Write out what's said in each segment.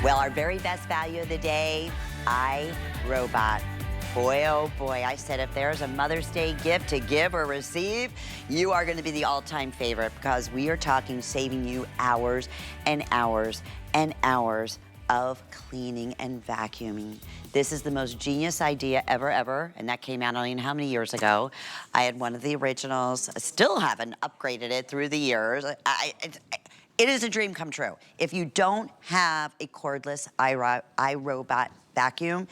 Well, our very best value of the day, iRobot. Boy, oh boy, I said if there's a Mother's Day gift to give or receive, you are gonna be the all-time favorite because we are talking saving you hours and hours and hours of cleaning and vacuuming. This is the most genius idea ever, and that came out I don't know how many years ago. I had one of the originals, I still haven't upgraded it through the years. It is a dream come true. If you don't have a cordless iRobot vacuum,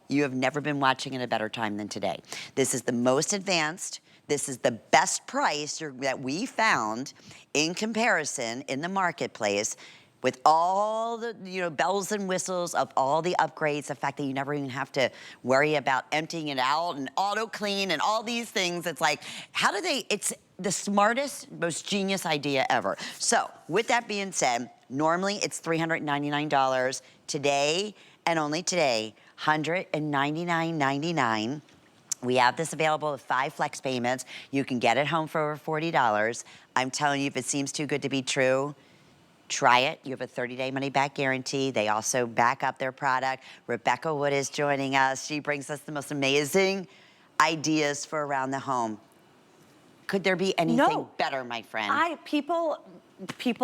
you have never been watching at a better time than today. This is the most advanced, this is the best price that we found in comparison in the marketplace with all the bells and whistles of all the upgrades, the fact that you never even have to worry about emptying it out and auto clean and all these things. It's like, it's the smartest, most genius idea ever. So with that being said, normally it's $399. Today, and only today, $199.99. We have this available with 5 flex payments. You can get it home for over $40. I'm telling you, if it seems too good to be true, try it. You have a 30-day money-back guarantee. They also back up their product. Rebecca Wood is joining us. She brings us the most amazing ideas for around the home. Could there be anything better, my friend? People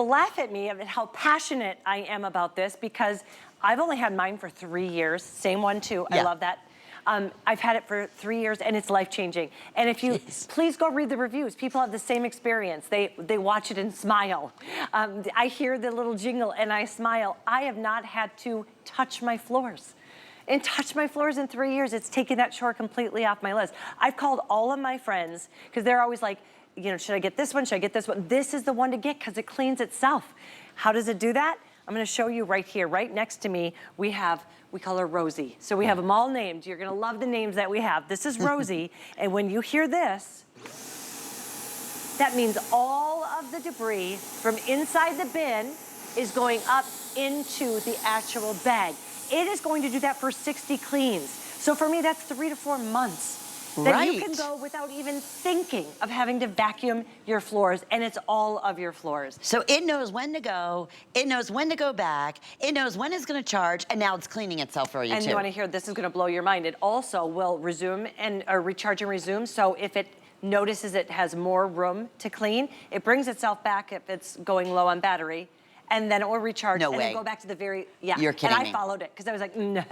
laugh at me at how passionate I am about this because I've only had mine for 3 years. Same one too. Yeah. I love that. I've had it for 3 years and it's life-changing. And if you, please go read the reviews. People have the same experience. They watch it and smile. I hear the little jingle and I smile. I have not had to touch my floors. And touch my floors in 3 years. It's taken that chore completely off my list. I've called all of my friends because they're always like, should I get this one? Should I get this one? This is the one to get because it cleans itself. How does it do that? I'm gonna show you right here, right next to me, we call her Rosie. So we have them all named. You're gonna love the names that we have. This is Rosie, and when you hear this, that means all of the debris from inside the bin is going up into the actual bag. It is going to do that for 60 cleans. So for me, that's 3 to 4 months. That you can go without even thinking of having to vacuum your floors, and it's all of your floors. So it knows when to go, it knows when to go back, it knows when it's gonna charge, and now it's cleaning itself for you and too. You wanna hear, this is gonna blow your mind. It also will resume or recharge and resume, so if it notices it has more room to clean, it brings itself back if it's going low on battery, and then it will recharge and then go back to the very, You're kidding me. And I followed it, because I was like, no.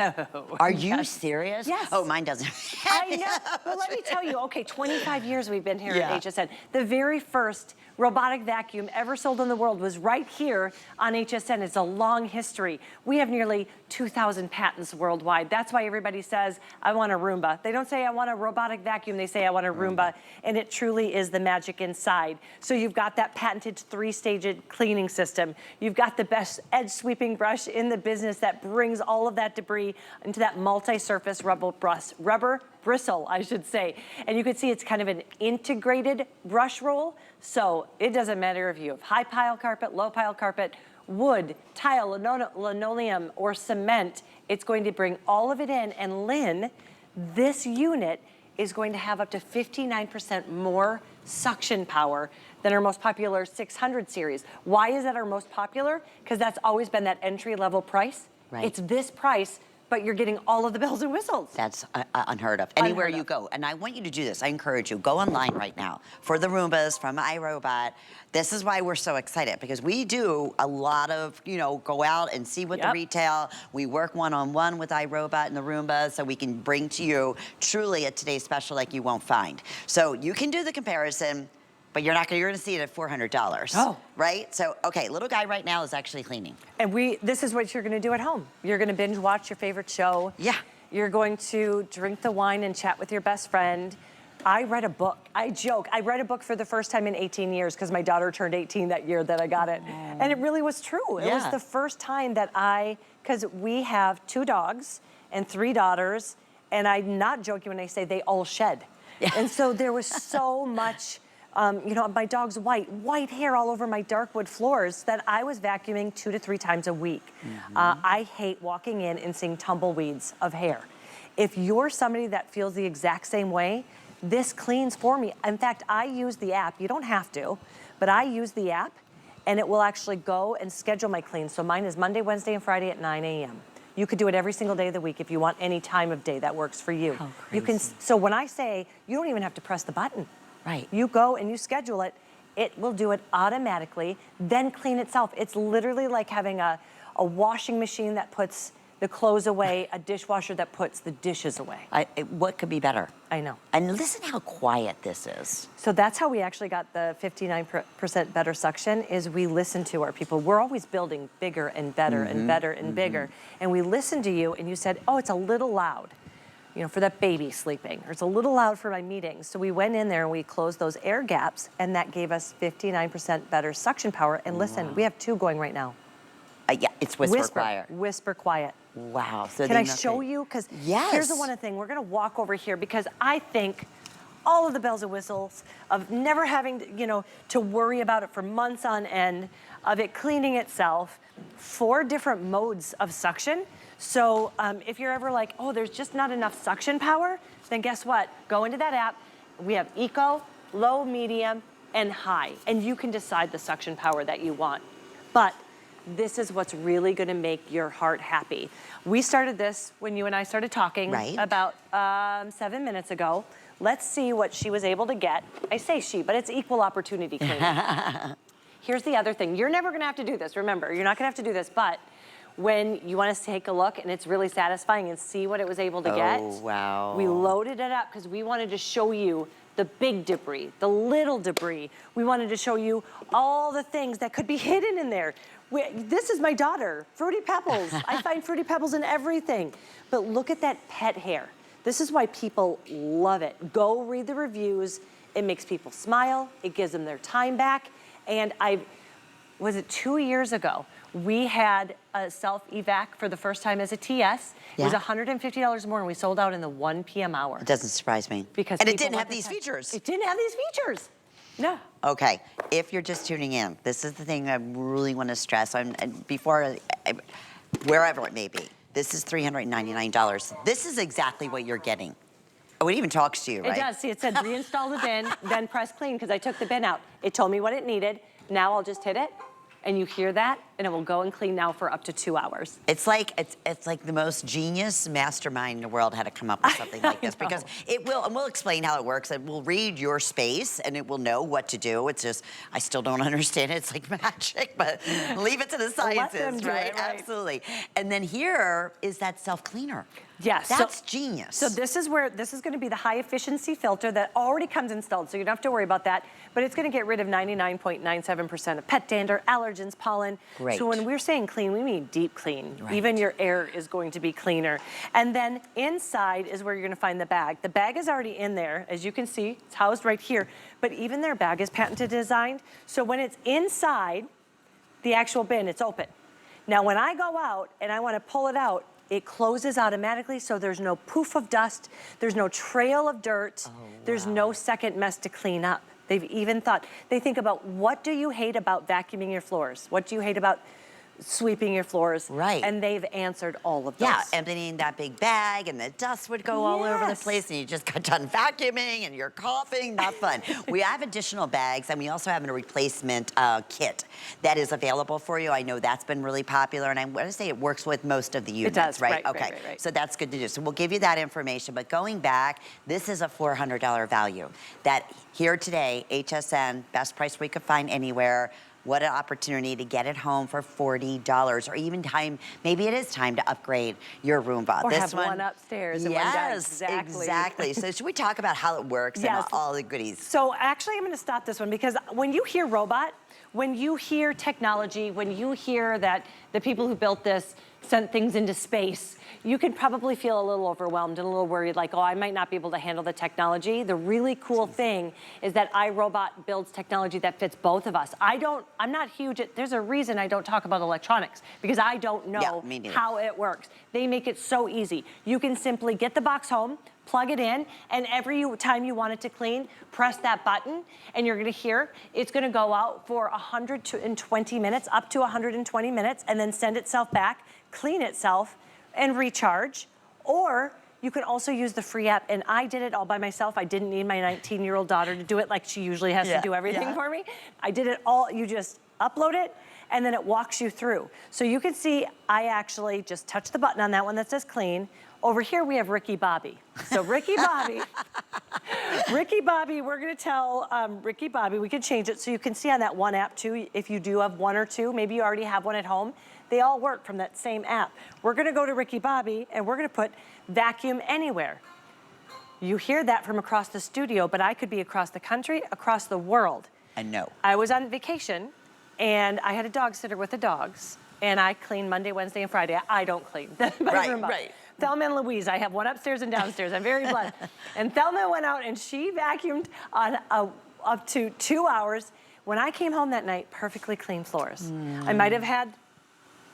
Are you serious? Yes. Oh, mine doesn't. I know, but let me tell you, okay, 25 years we've been here at HSN. The very first robotic vacuum ever sold in the world was right here on HSN. It's a long history. We have nearly 2,000 patents worldwide. That's why everybody says, I want a Roomba. They don't say, I want a robotic vacuum. They say, I want a Roomba. And it truly is the magic inside. So you've got that patented 3-stage cleaning system. You've got the best edge sweeping brush in the business that brings all of that debris into that multi-surface rubber bristle, I should say. And you can see it's kind of an integrated brush roll. So it doesn't matter if you have high pile carpet, low pile carpet, wood, tile, linoleum, or cement. It's going to bring all of it in. And Lynn, this unit is going to have up to 59% more suction power than our most popular 600 series. Why is that our most popular? Because that's always been that entry-level price. Right. It's this price, but you're getting all of the bells and whistles. That's unheard of. Anywhere you go. And I want you to do this. I encourage you. Go online right now for the Roombas from iRobot. This is why we're so excited, because we do a lot of, go out and see what the retail. We work one-on-one with iRobot and the Roomba so we can bring to you truly a today's special like you won't find. So you can do the comparison, but you're gonna see it at $400. Oh. Right? So, okay, little guy right now is actually cleaning. And this is what you're gonna do at home. You're gonna binge watch your favorite show. Yeah. You're going to drink the wine and chat with your best friend. I read a book, I joke. I read a book for the first time in 18 years because my daughter turned 18 that year that I got it. And it really was true. It was the first time that because we have 2 dogs and 3 daughters, and I'm not joking when I say they all shed. And so there was so much, my dog's white hair all over my dark wood floors that I was vacuuming 2 to 3 times a week. I hate walking in and seeing tumbleweeds of hair. If you're somebody that feels the exact same way, this cleans for me. In fact, I use the app. You don't have to, but I use the app, and it will actually go and schedule my clean. So mine is Monday, Wednesday, and Friday at 9 a.m. You could do it every single day of the week if you want any time of day that works for you. How You can. crazy. So when I say, you don't even have to press the button. Right. You go and you schedule it. It will do it automatically, then clean itself. It's literally like having a washing machine that puts the clothes away, a dishwasher that puts the dishes away. What could be better? I know. And listen how quiet this is. So that's how we actually got the 59% better suction, is we listen to our people. We're always building bigger and better and better and bigger. And we listened to you and you said, oh, it's a little loud, you know, for that baby sleeping, or it's a little loud for my meetings. So we went in there and we closed those air gaps, and that gave us 59% better suction power. And listen, we have 2 going right now. Yeah, it's whisper quiet. Whisper quiet. Wow. So Can I show you? Because Yes. here's the one thing. We're going to walk over here because I think all of the bells and whistles of never having to, you know, to worry about it for months on end, of it cleaning itself, 4 different modes of suction. So if you're ever like, oh, there's just not enough suction power, then guess what? Go into that app. We have eco, low, medium, and high. And you can decide the suction power that you want. But this is what's really going to make your heart happy. We started this when you and I started talking about 7 minutes ago. Let's see what she was able to get. I say she, but it's equal opportunity cleaning. Here's the other thing. You're never going to have to do this. Remember, you're not going to have to do this, but when you want to take a look and it's really satisfying and see what it was able to get, wow. we loaded it up because we wanted to show you the big debris, the little debris. We wanted to show you all the things that could be hidden in there. This is my daughter, Fruity Pebbles. I find Fruity Pebbles in everything. But look at that pet hair. This is why people love it. Go read the reviews. It makes people smile. It gives them their time back. And was it 2 years ago? We had a self-evac for the first time as a TS. It was $150 more, and we sold out in the 1 p.m. hour. It doesn't surprise me. Because and it people didn't have want these the time. features. It didn't have these features. No. Okay, if you're just tuning in, this is the thing I really want to stress. Wherever it may be, this is $399. This is exactly what you're getting. Oh, it even talks to you, right? It does. See, it said reinstall the bin, then press clean, because I took the bin out. It told me what it needed. Now I'll just hit it, and you hear that, and it will go and clean now for up to 2 hours. It's like the most genius mastermind in the world had to come up with something like this, because it will, and we'll explain how it works. It will read your space and it will know what to do. It's just, I still don't understand it. It's like magic, but leave it to the scientists, right? Absolutely. And then here is that self-cleaner. Yes. That's genius. So this is going to be the high efficiency filter that already comes installed, so you don't have to worry about that. But it's going to get rid of 99.97% of pet dander, allergens, pollen. Great. So when we're saying clean, we mean deep clean. Right. Even your air is going to be cleaner. And then inside is where you're going to find the bag. The bag is already in there. As you can see, it's housed right here. But even their bag is patented designed. So when it's inside the actual bin, it's open. Now when I go out and I want to pull it out, it closes automatically, so there's no poof of dust, there's no trail of dirt, there's no second mess to clean up. They've even thought, they think about, what do you hate about vacuuming your floors? What do you hate about sweeping your floors? Right. And they've answered all of those. Yeah, emptying that big bag and the dust would go all over the place and you just got done vacuuming and you're coughing, not fun. We have additional bags and we also have a replacement kit that is available for you. I know that's been really popular and I want to say it works with most of the units, it does, right? Okay, right. So that's good to do. So we'll give you that information, but going back, this is a $400 value that here today, HSN, best price we could find anywhere. What an opportunity to get it home for $40, or even time, maybe it is time to upgrade your Roomba. Or have one upstairs and one down. Exactly. So should we talk about how it works and all the goodies? So actually I'm gonna stop this one because when you hear robot, when you hear technology, when you hear that the people who built this sent things into space, you can probably feel a little overwhelmed and a little worried, like, oh, I might not be able to handle the technology. The really cool thing is that iRobot builds technology that fits both of us. I'm not huge at, there's a reason I don't talk about electronics, because I don't know how it works. They make it so easy. You can simply get the box home, plug it in, and every time you want it to clean, press that button, and you're gonna hear it's gonna go out for 120 minutes, up to 120 minutes, and then send itself back, clean itself, and recharge. Or you can also use the free app, and I did it all by myself. I didn't need my 19-year-old daughter to do it like she usually has to do everything for me. I did it all, you just upload it, and then it walks you through. So you can see I actually just touch the button on that one that says clean. Over here we have Ricky Bobby. So Ricky Bobby, Ricky Bobby, we're gonna tell Ricky Bobby, we can change it so you can see on that one app too, if you do have one or two, maybe you already have one at home, they all work from that same app. We're gonna go to Ricky Bobby and we're gonna put vacuum anywhere. You hear that from across the studio, but I could be across the country, across the world. I know. I was on vacation and I had a dog sitter with the dogs and I clean Monday, Wednesday, and Friday. I don't clean. Right. Thelma and Louise, I have one upstairs and downstairs. I'm very blessed. And Thelma went out and she vacuumed on up to 2 hours. When I came home that night, perfectly clean floors. I might have had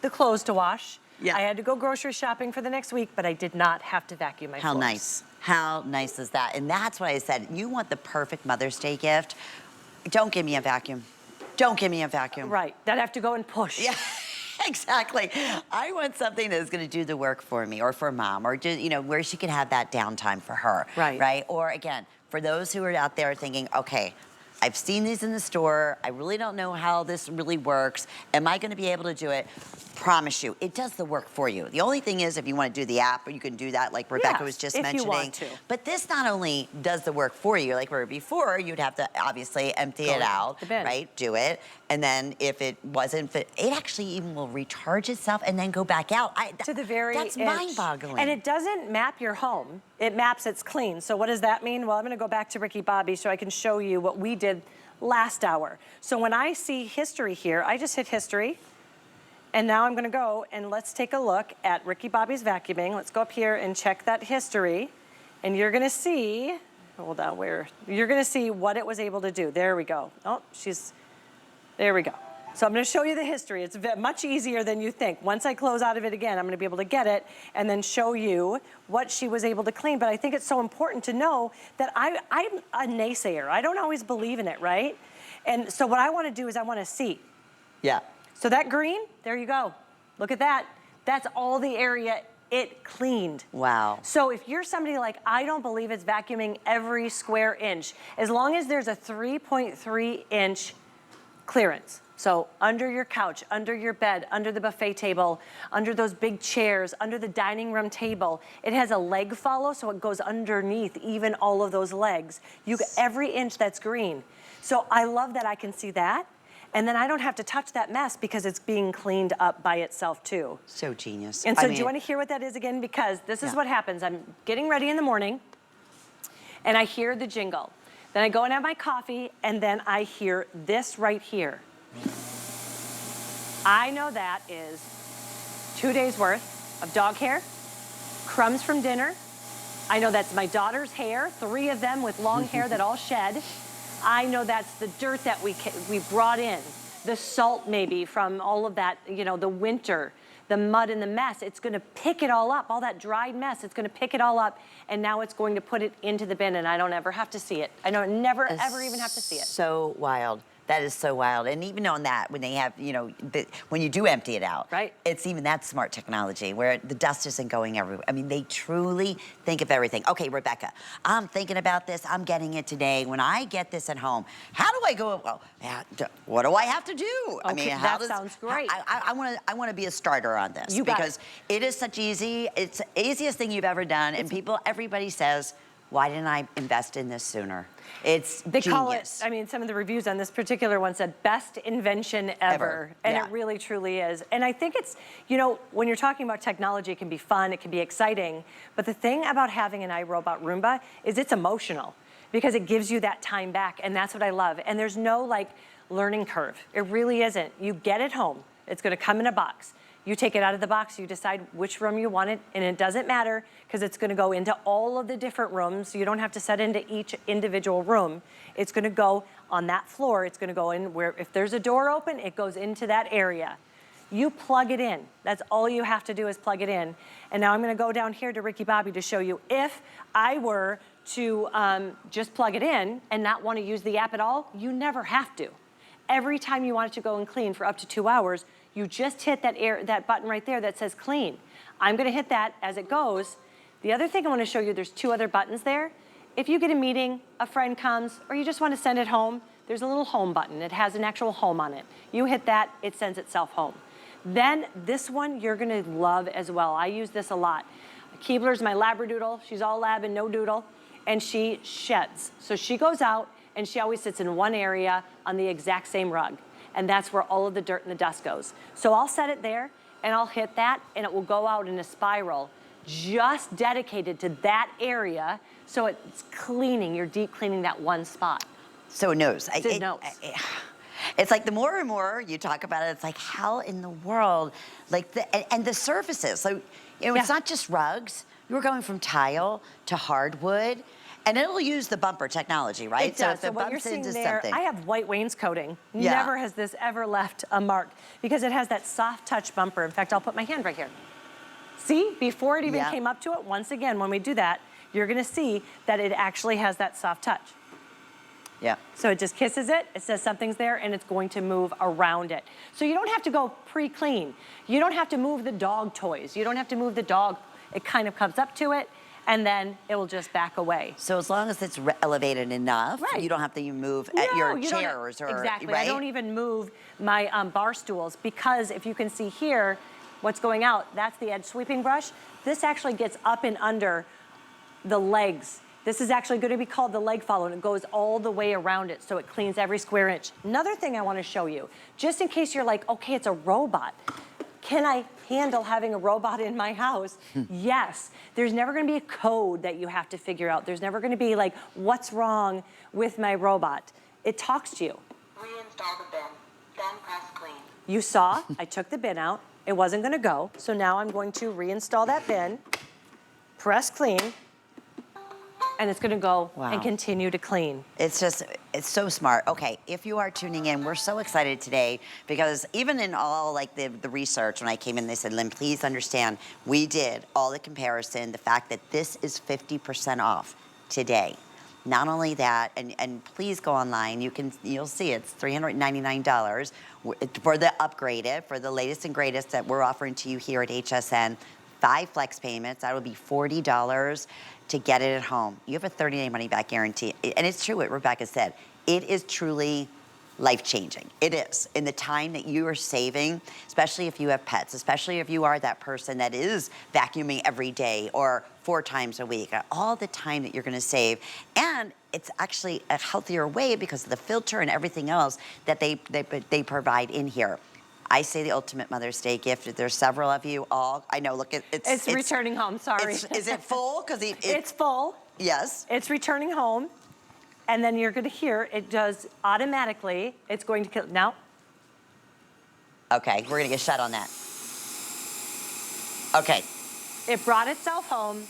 the clothes to wash. Yeah. I had to go grocery shopping for the next week, but I did not have to vacuum my floors. How nice. How nice is that? And that's what I said. You want the perfect Mother's Day gift. Don't give me a vacuum. Don't give me a vacuum. Right. That I have to go and push. Yeah. Exactly. I want something that's going to do the work for me or for mom or just, you know, where she can have that downtime for her. Right. Right. Or again, for those who are out there thinking, okay, I've seen these in the store. I really don't know how this really works. Am I going to be able to do it? Promise you, it does the work for you. The only thing is if you want to do the app, you can do that like Rebecca was just mentioning. If you want to. But this not only does the work for you, like where before you'd have to obviously empty it out, the bin. right? Do it. And then if it wasn't fit, it actually even will recharge itself and then go back out. To the very That's edge. mind-boggling. And it doesn't map your home. It maps it's clean. So what does that mean? Well, I'm going to go back to Ricky Bobby so I can show you what we did last hour. So when I see history here, I just hit history. And now I'm gonna go and let's take a look at Ricky Bobby's vacuuming. Let's go up here and check that history. And you're gonna see, hold on, you're gonna see what it was able to do. There we go. Oh, there we go. So I'm gonna show you the history. It's much easier than you think. Once I close out of it again, I'm gonna be able to get it and then show you what she was able to clean. But I think it's so important to know that I'm a naysayer. I don't always believe in it, right? And so what I wanna do is I wanna see. Yeah. So that green, there you go. Look at that. That's all the area it cleaned. Wow. So if you're somebody like, I don't believe it's vacuuming every square inch, as long as there's a 3.3 inch clearance. So under your couch, under your bed, under the buffet table, under those big chairs, under the dining room table, it has a leg follow, so it goes underneath even all of those legs. Every inch that's green. So I love that I can see that. And then I don't have to touch that mess because it's being cleaned up by itself too. So genius. And so do you want to hear what that is again? Because this is what happens. I'm getting ready in the morning and I hear the jingle. Then I go and have my coffee and then I hear this right here. I know that is 2 days worth of dog hair, crumbs from dinner. I know that's my daughter's hair, 3 of them with long hair that all shed. I know that's the dirt that we brought in, the salt maybe from all of that, you know, the winter, the mud and the mess. It's going to pick it all up, all that dried mess. It's going to pick it all up, and now it's going to put it into the bin, and I don't ever have to see it. I don't never ever even have to see it. So wild. That is so wild. And even on that, when they have, you know, when you do empty it out, right? It's even that smart technology where the dust isn't going everywhere. I mean, they truly think of everything. Okay, Rebecca, I'm thinking about this. I'm getting it today. When I get this at home, how do I go? Well, what do I have to do? Okay, I mean, that sounds great. I want to be a starter on this because it is such easy. It's the easiest thing you've ever done, and everybody says, why didn't I invest in this sooner? They call it, I mean, some of the reviews on this particular one said, best invention ever. And it really, truly is. And I think it's, you know, when you're talking about technology, it can be fun, it can be exciting. But the thing about having an iRobot Roomba is it's emotional because it gives you that time back. And that's what I love. And there's no like learning curve. It really isn't. You get it home. It's going to come in a box. You take it out of the box, you decide which room you want it, and it doesn't matter because it's gonna go into all of the different rooms. You don't have to set into each individual room. It's gonna go on that floor. It's gonna go in where, if there's a door open, it goes into that area. You plug it in. That's all you have to do is plug it in. And now I'm gonna go down here to Ricky Bobby to show you if I were to just plug it in and not wanna use the app at all, you never have to. Every time you want it to go and clean for up to 2 hours, you just hit that button right there that says clean. I'm gonna hit that as it goes. The other thing I wanna show you, there's 2 other buttons there. If you get a meeting, a friend comes, or you just wanna send it home, there's a little home button. It has an actual home on it. You hit that, it sends itself home. Then this one you're gonna love as well. I use this a lot. Keebler's my Labradoodle. She's all lab and no doodle. And she sheds. So she goes out and she always sits in one area on the exact same rug. And that's where all of the dirt and the dust goes. So I'll set it there and I'll hit that and it will go out in a spiral just dedicated to that area. So it's cleaning, you're deep cleaning that one spot. So it knows. It knows. It's like the more and more you talk about it, it's like how in the world, like and the surfaces. So it's not just rugs. You're going from tile to hardwood, and it'll use the bumper technology, right? It does. So if it what you're bumps seeing into there, something. I have white wainscoting. Yeah. Never has this ever left a mark because it has that soft touch bumper. In fact, I'll put my hand right here. See, before it even came up to it, once again, when we do that, you're gonna see that it actually has that soft touch. Yeah. So it just kisses it, it says something's there, and it's going to move around it. So you don't have to go pre-clean. You don't have to move the dog toys. You don't have to move the dog. It kind of comes up to it, and then it will just back away. So as long as it's elevated enough, you don't have to even move at your chairs or exactly. right? I don't even move my bar stools because if you can see here, what's going out, that's the edge sweeping brush. This actually gets up and under the legs. This is actually going to be called the leg follow, and it goes all the way around it, so it cleans every square inch. Another thing I want to show you, just in case you're like, okay, it's a robot. Can I handle having a robot in my house? Yes. There's never going to be a code that you have to figure out. There's never going to be like, what's wrong with my robot? It talks to you. Reinstall the bin, then press clean. You saw, I took the bin out. It wasn't going to go, so now I'm going to reinstall that bin, press clean, and it's gonna go and continue to clean. It's so smart. Okay, if you are tuning in, we're so excited today because even in all like the research, when I came in, they said, Lynn, please understand, we did all the comparison, the fact that this is 50% off today. Not only that, and please go online, you'll see it's $399 for the upgraded, for the latest and greatest that we're offering to you here at HSN. 5 flex payments, that would be $40 to get it at home. You have a 30-day money-back guarantee. And it's true what Rebecca said. It is truly life-changing. It is. In the time that you are saving, especially if you have pets, especially if you are that person that is vacuuming every day or 4 times a week, all the time that you're gonna save. And it's actually a healthier way because of the filter and everything else that they provide in here. I say the ultimate Mother's Day gift. There's several of you all. I know, look, it's returning home, sorry. Is it full? Because it's full. Yes. It's returning home. And then you're gonna hear, it does automatically, it's going to kill, now. Okay, we're gonna get shut on that. Okay. It brought itself home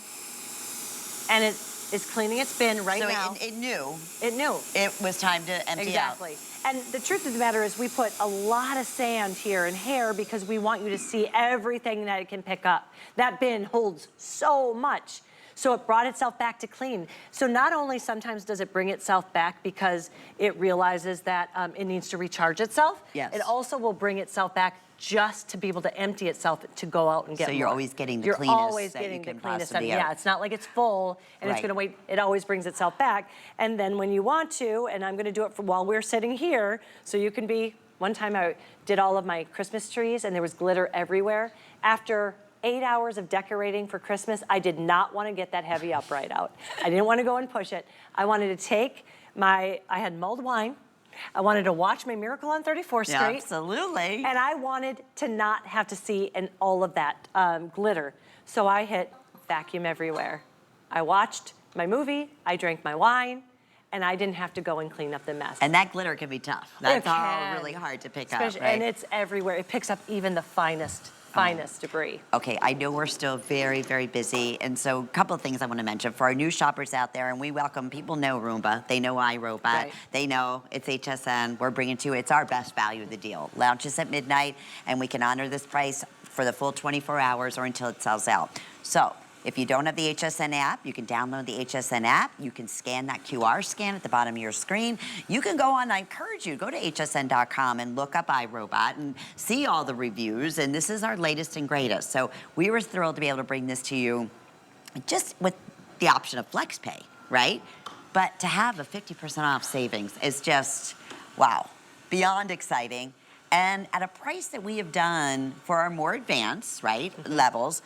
and it is cleaning its bin right now. So it knew. It knew. It was time to empty out. Exactly. And the truth of the matter is we put a lot of sand here and hair because we want you to see everything that it can pick up. That bin holds so much. So it brought itself back to clean. So not only sometimes does it bring itself back because it realizes that it needs to recharge itself, yes. It also will bring itself back just to be able to empty itself to go out and get more. So you're always getting the cleanest. You're always getting the cleanest. Yeah, it's not like it's full and it's gonna wait. It always brings itself back. And then when you want to, and I'm gonna do it while we're sitting here, so you can be, one time I did all of my Christmas trees and there was glitter everywhere. After 8 hours of decorating for Christmas, I did not want to get that heavy upright out. I didn't want to go and push it. I wanted to take I had mulled wine. I wanted to watch my Miracle on 34th Street. Yeah, absolutely. And I wanted to not have to see all of that glitter. So I hit vacuum everywhere. I watched my movie, I drank my wine, and I didn't have to go and clean up the mess. And that glitter can be tough. That's all really hard to pick up, right? And it's everywhere. It picks up even the finest debris. Okay, I know we're still very, very busy, and so a couple of things I want to mention. For our new shoppers out there, and we welcome, people know Roomba, they know iRobot, they know it's HSN, we're bringing to you, it's our best value of the deal. Launches at midnight, and we can honor this price for the full 24 hours or until it sells out. So, if you don't have the HSN app, you can download the HSN app. You can scan that QR scan at the bottom of your screen. You can go on, I encourage you, go to hsn.com and look up iRobot and see all the reviews. And this is our latest and greatest. So we were thrilled to be able to bring this to you just with the option of FlexPay, right? But to have a 50% off savings is just, Wow, beyond exciting. And at a price that we have done for our more advanced, right, levels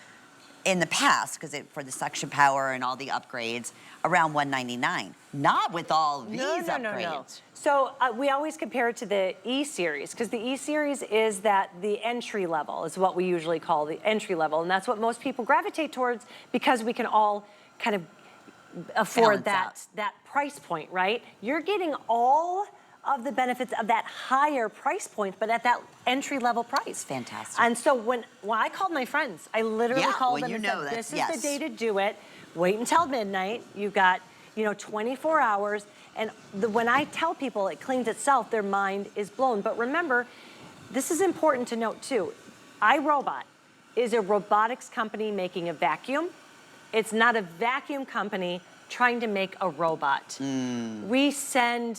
in the past, because for the suction power and all the upgrades, around $199. Not with all these upgrades. No. So we always compare it to the E-Series, because the E-Series is the entry level, is what we usually call the entry level. And that's what most people gravitate towards because we can all kind of afford that price point, right? You're getting all of the benefits of that higher price point, but at that entry level price. Fantastic. And so when I called my friends, I literally called them and said, this is the day to do it. Wait until midnight. You've got, 24 hours. And when I tell people it cleans itself, their mind is blown. But remember, this is important to note too. iRobot is a robotics company making a vacuum. It's not a vacuum company trying to make a robot. We send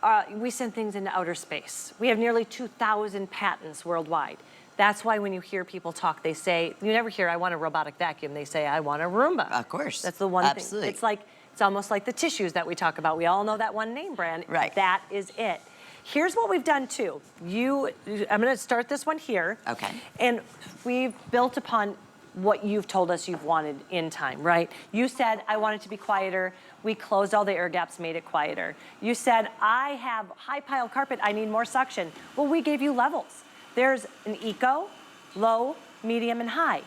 things into outer space. We have nearly 2,000 patents worldwide. That's why when you hear people talk, they say, you never hear, I want a robotic vacuum. They say, I want a Roomba. Of course. That's the one Absolutely. thing. It's almost like the tissues that we talk about. We all know that one name brand. Right. That is it. Here's what we've done too. I'm gonna start this one here. Okay. And we've built upon what you've told us you've wanted in time, right? You said, I want it to be quieter. We closed all the air gaps, made it quieter. You said, I have high pile carpet, I need more suction. Well, we gave you levels. There's an eco, low, medium, and high.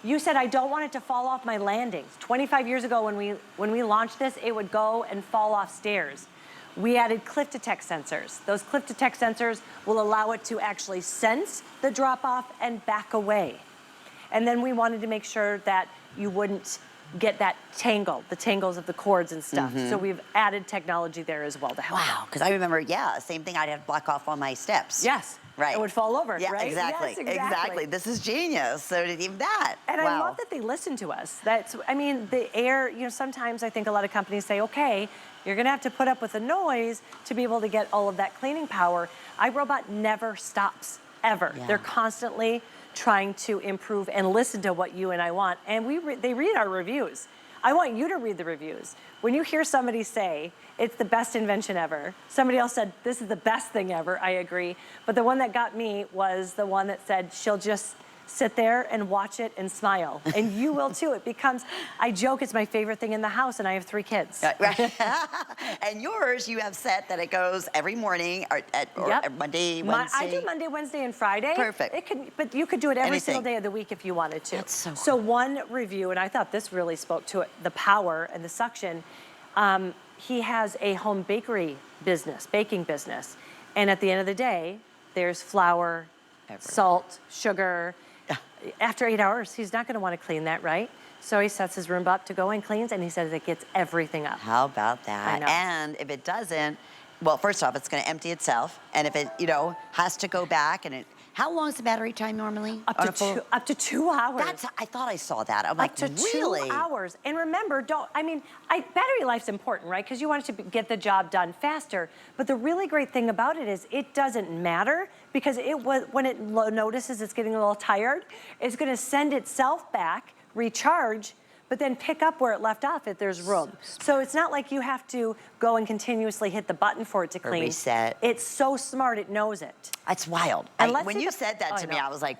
You said, I don't want it to fall off my landings. 25 years ago when we launched this, it would go and fall off stairs. We added cliff detect sensors. Those cliff detect sensors will allow it to actually sense the drop off and back away. And then we wanted to make sure that you wouldn't get that the tangles of the cords and stuff. So we've added technology there as well to help. Wow, because I remember, same thing, I'd have to block off on my steps. Yes. Right. It would fall over, Yeah, right? exactly. Yes, Exactly. This is genius. So did even that. And I love that they listen to us. The air, sometimes I think a lot of companies say, okay, you're gonna have to put up with the noise to be able to get all of that cleaning power. iRobot never stops, ever. Yeah. They're constantly trying to improve and listen to what you and I want. And they read our reviews. I want you to read the reviews. When you hear somebody say, it's the best invention ever, somebody else said, this is the best thing ever, I agree. But the one that got me was the one that said, she'll just sit there and watch it and smile. And you will too. It becomes, I joke, it's my favorite thing in the house, and I have 3 kids. Right. And yours, you have set that it goes every morning or Monday, Wednesday. I do Monday, Wednesday, and Friday. Perfect. But you could do it every Anything. single day of the week if you wanted to. That's so So cool. one review, and I thought this really spoke to it, the power and the suction. He has a home baking business. And at the end of the day, there's flour, salt, sugar. After 8 hours, he's not gonna wanna clean that, right? So he sets his Roomba up to go and cleans, and he says it gets everything up. How about that? I know. And if it doesn't, well, first off, it's gonna empty itself. And if it, has to go back how long is the battery time normally? Up to 2 hours. I thought I saw that. I'm like, Up to really? 2 hours. And remember, battery life's important, right? Because you want it to get the job done faster. But the really great thing about it is it doesn't matter, because when it notices it's getting a little tired, it's gonna send itself back, recharge, but then pick up where it left off if there's room. So it's not like you have to go and continuously hit the button for it to clean. Reset. It's so smart, it knows it. That's wild. And When you said that to me, I was like,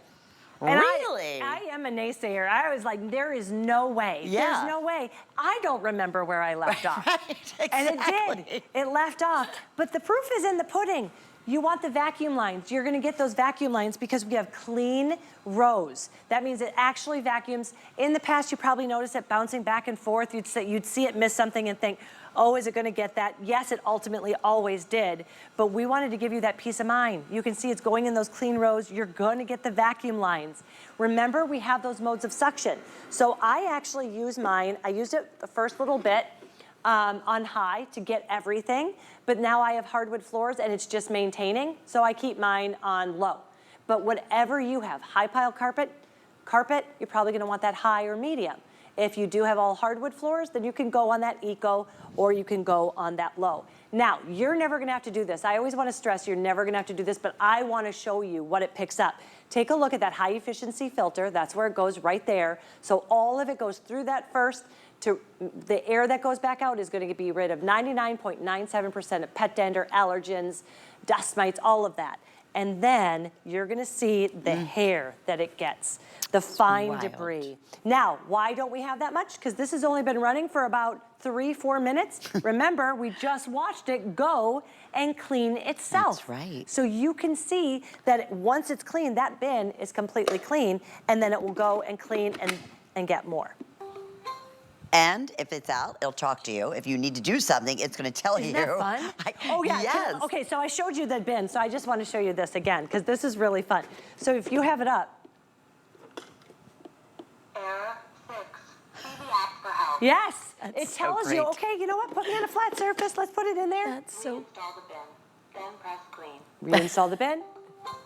And really? I am a naysayer. I was like, there is no way. Yeah. There's no way. I don't remember where I left off. Right, exactly. And it did. It left off. But the proof is in the pudding. You want the vacuum lines. You're gonna get those vacuum lines because we have clean rows. That means it actually vacuums. In the past, you probably noticed it bouncing back and forth. You'd see it miss something and think, oh, is it gonna get that? Yes, it ultimately always did, but we wanted to give you that peace of mind. You can see it's going in those clean rows. You're gonna get the vacuum lines. Remember, we have those modes of suction. So I actually use mine. I used it the first little bit on high to get everything, but now I have hardwood floors and it's just maintaining, so I keep mine on low. But whatever you have, high pile carpet, you're probably gonna want that high or medium. If you do have all hardwood floors, then you can go on that eco or you can go on that low. Now, you're never gonna have to do this. I always wanna stress you're never gonna have to do this, but I wanna show you what it picks up. Take a look at that high efficiency filter. That's where it goes right there. So all of it goes through that first. The air that goes back out is going to be rid of 99.97% of pet dander, allergens, dust mites, all of that. And then you're gonna see the hair that it gets, the fine wild. debris. Now, why don't we have that much? Because this has only been running for about 3-4 minutes. Remember, we just watched it go and clean itself. That's right. So you can see that once it's clean, that bin is completely clean, and then it will go and clean and get more. And if it's out, it'll talk to you. If you need to do something, it's going to tell you. Isn't that fun? Oh yeah. Yes. Okay, so I showed you the bin, so I just want to show you this again because this is really fun. So if you have it up. Error 6. See the app for help. Yes, That's it so tells you, great. okay, you know what? Put me on a flat surface. Let's put it in there. That's so. Reinstall the bin. Then press clean. Reinstall the bin.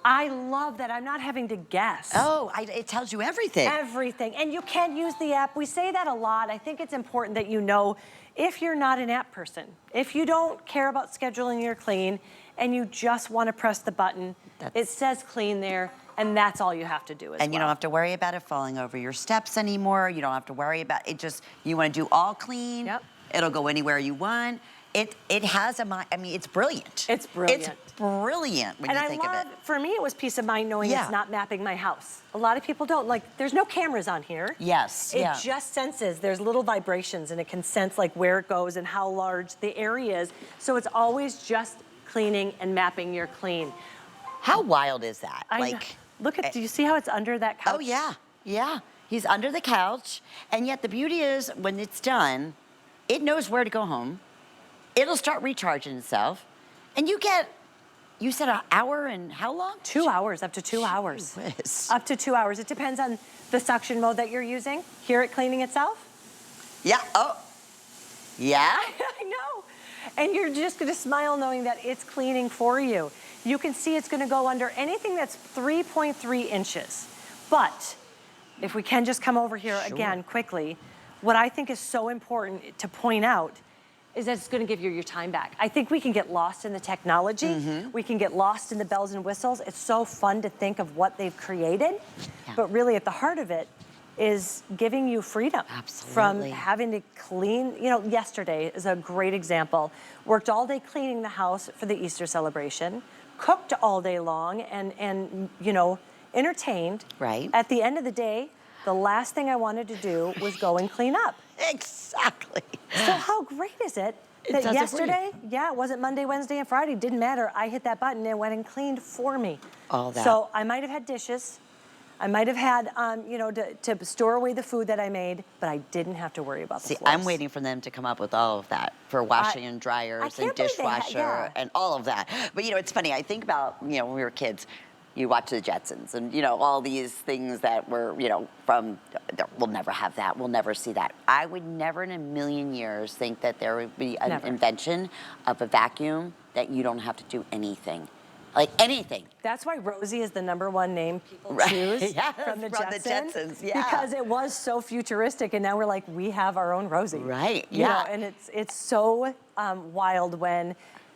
I love that. I'm not having to guess. Oh, it tells you everything. Everything. And you can use the app. We say that a lot. I think it's important that you know if you're not an app person, if you don't care about scheduling your clean and you just want to press the button, it says clean there, and that's all you have to do as And you well. don't have to worry about it falling over your steps anymore. You don't have to worry about it. Just, you want to do all clean. Yep. It'll go anywhere you want. It has a mind. I mean, it's brilliant. It's brilliant. It's brilliant when And you I think love, of it. for me, it was peace of mind knowing Yeah. it's not mapping my house. A lot of people don't. Like, there's no cameras on here. Yes, It yeah. just senses. There's little vibrations, and it can sense, like, where it goes and how large the area is. So it's always just cleaning and mapping your clean. How wild is that? I know. Like, Look at, do you see how it's under that couch? oh yeah, yeah. He's under the couch, and yet the beauty is when it's done, it knows where to go home. It'll start recharging itself, and you get, you said an hour and how long? 2 hours, up to 2 hours. Whiz. Up to 2 hours. It depends on the suction mode that you're using. Hear it cleaning itself? Yeah, oh, yeah? I know. And you're just gonna smile knowing that it's cleaning for you. You can see it's gonna go under anything that's 3.3 inches. But if we can just come over here again quickly, what I think is so important to point out is that it's gonna give you your time back. I think we can get lost in the technology. We can get lost in the bells and whistles. It's so fun to think of what they've created. Yeah. But really at the heart of it is giving you freedom from Absolutely. having to clean. You know, yesterday is a great example. Worked all day cleaning the house for the Easter celebration, cooked all day long and you know, entertained. Right. At the end of the day, the last thing I wanted to do was go and clean up. Exactly. So how great is it that does it for you. yesterday, yeah, it wasn't Monday, Wednesday, and Friday, didn't matter. I hit that button and it went and cleaned for me. All that. So I might have had dishes. I might have had, you know, to store away the food that I made, but I didn't have to worry about the See, floors. I'm waiting for them to come up with all of that for washing and dryers and can't believe they dishwasher yeah. and all of that. But you know, it's funny. I think about, you know, when we were kids, you watch the Jetsons and, you know, all these things that were, you know, from, we'll never have that. We'll never see that. I would never in a million years think that there would be an Never. invention of a vacuum that you don't have to do anything. Like anything. That's why Rosie is the #1 name people Right. choose Yes, from the from the Jetsons, yeah. Because it was so futuristic, and now we're like, we have our own Rosie. Right, You yeah. know, and it's so wild when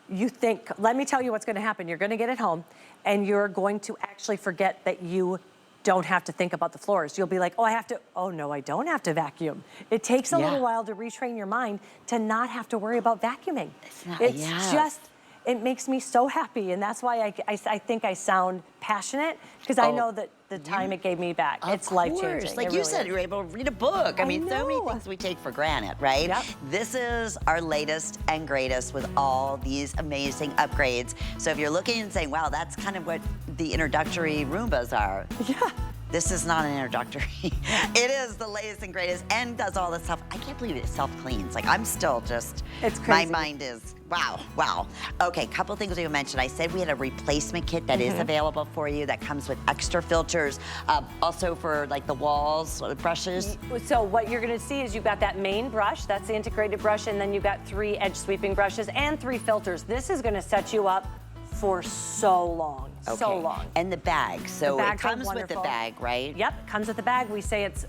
you think, let me tell you what's gonna happen. You're gonna get it home, and you're going to actually forget that you don't have to think about the floors. You'll be like, oh, I have to, oh no, I don't have to vacuum. It takes a Yeah. little while to retrain your mind to not have to worry about vacuuming. not- It's yeah. just, it makes me so happy, and that's why I think I sound passionate, because I Oh, know that the time it gave me back, Of it's life-changing. course. Like It you really said, is. you were able to read a book. I mean, so many know. things we take for granted, right? Yep. This is our latest and greatest with all these amazing upgrades. So if you're looking and saying, wow, that's kind of what the introductory Roombas are. Yeah. This is not an introductory. It is the latest and greatest and does all this stuff. I can't believe it self-cleans. Like, I'm still just, It's my crazy. mind is, wow, wow. Okay, couple things we mentioned. I said we had a replacement kit that is available for you that comes with extra filters. Also for like the walls, brushes. So what you're gonna see is you've got that main brush, that's the integrated brush, and then you've got 3 edge sweeping brushes and 3 filters. This is gonna set you up for so long, so Okay. long. And the bag. So it bags are comes with the wonderful. bag, right? Yep, comes with the bag. We say it's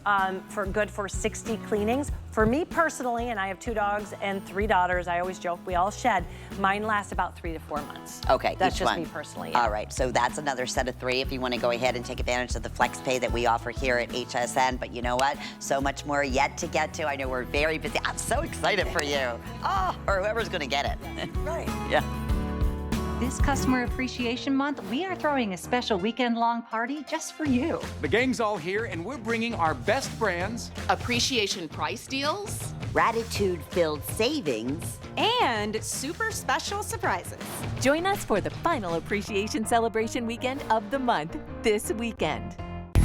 good for 60 cleanings. For me personally, and I have 2 dogs and 3 daughters, I always joke we all shed. Mine lasts about 3 to 4 months. Okay, That's each just one. me personally. Yeah. All right, so that's another set of 3 if you want to go ahead and take advantage of the flex pay that we offer here at HSN. But you know what? So much more yet to get to. I know we're very busy. I'm so excited for you. Oh, or whoever's going to get it. Right. Yeah. This Customer Appreciation Month, we are throwing a special weekend-long party just for you. The gang's all here, and we're bringing our best brands, appreciation price deals, gratitude-filled savings, and super special surprises. Join us for the final appreciation celebration weekend of the month, this weekend.